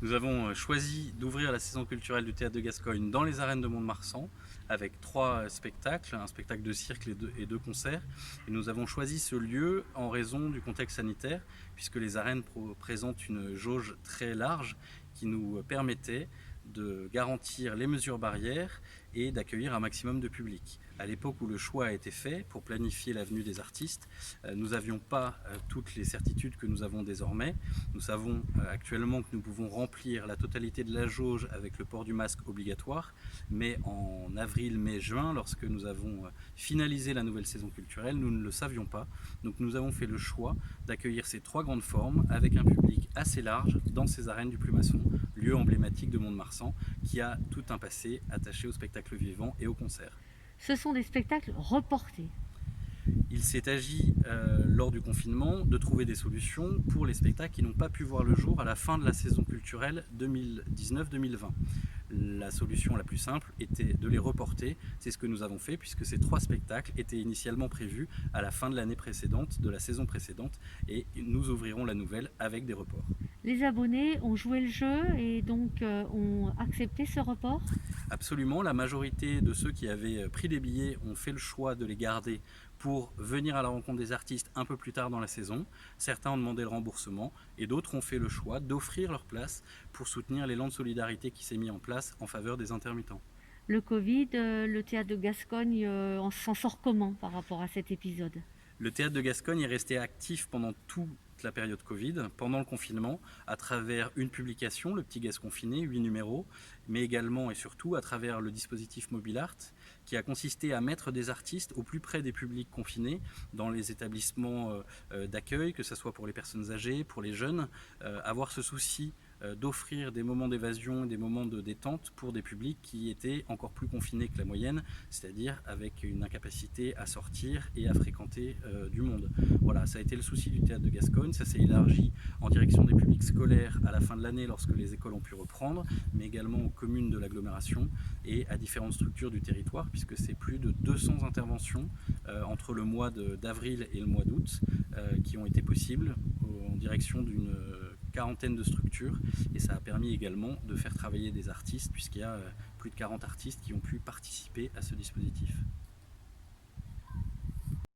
Nous avons choisi d'ouvrir la saison culturelle du Théâtre de Gascogne dans les arènes de Mont-de-Marsan avec 3 spectacles, un spectacle de cirque et 2 concerts. Et nous avons choisi ce lieu en raison du contexte sanitaire puisque les arènes présentent une jauge très large qui nous permettait de garantir les mesures barrières et d'accueillir un maximum de public. À l'époque où le choix a été fait pour planifier la venue des artistes, nous n'avions pas toutes les certitudes que nous avons désormais. Nous savons actuellement que nous pouvons remplir la totalité de la jauge avec le port du masque obligatoire, mais en avril, mai, juin, lorsque nous avons finalisé la nouvelle saison culturelle, nous ne le savions pas. Donc nous avons fait le choix d'accueillir ces 3 grandes formes avec un public assez large dans ces arènes du Plumasson, lieu emblématique de Mont-de-Marsan qui a tout un passé attaché au spectacle vivant et au concert. Ce sont des spectacles reportés. Il s'est agi, lors du confinement, de trouver des solutions pour les spectacles qui n'ont pas pu voir le jour à la fin de la saison culturelle 2019-2020. La solution la plus simple était de les reporter. C'est ce que nous avons fait puisque ces 3 spectacles étaient initialement prévus à la fin de l'année précédente, de la saison précédente, et nous ouvrirons la nouvelle avec des reports. Les abonnés ont joué le jeu et donc ont accepté ce report. Absolument, la majorité de ceux qui avaient pris des billets ont fait le choix de les garder pour venir à la rencontre des artistes un peu plus tard dans la saison. Certains ont demandé le remboursement et d'autres ont fait le choix d'offrir leur place pour soutenir l'élan de solidarité qui s'est mis en place en faveur des intermittents. Le Covid, le théâtre de Gascogne s'en sort comment par rapport à cet épisode? Le théâtre de Gascogne est resté actif pendant toute la période Covid, pendant le confinement, à travers une publication, Le Petit Gasconfiné, 8 numéros, mais également et surtout à travers le dispositif Mobile Art, qui a consisté à mettre des artistes au plus près des publics confinés, dans les établissements d'accueil, que ce soit pour les personnes âgées, pour les jeunes, avoir ce souci d'offrir des moments d'évasion et des moments de détente pour des publics qui étaient encore plus confinés que la moyenne, c'est-à-dire avec une incapacité à sortir et à fréquenter du monde. Voilà, ça a été le souci du théâtre de Gascogne, ça s'est élargi en direction des publics scolaires à la fin de l'année lorsque les écoles ont pu reprendre, mais également aux communes de l'agglomération et à différentes structures du territoire, puisque c'est plus de 200 interventions entre le mois d'avril et le mois d'août qui ont été possibles en direction d'une quarantaine de structures, et ça a permis également de faire travailler des artistes puisqu'il y a plus de 40 artistes qui ont pu participer à ce dispositif.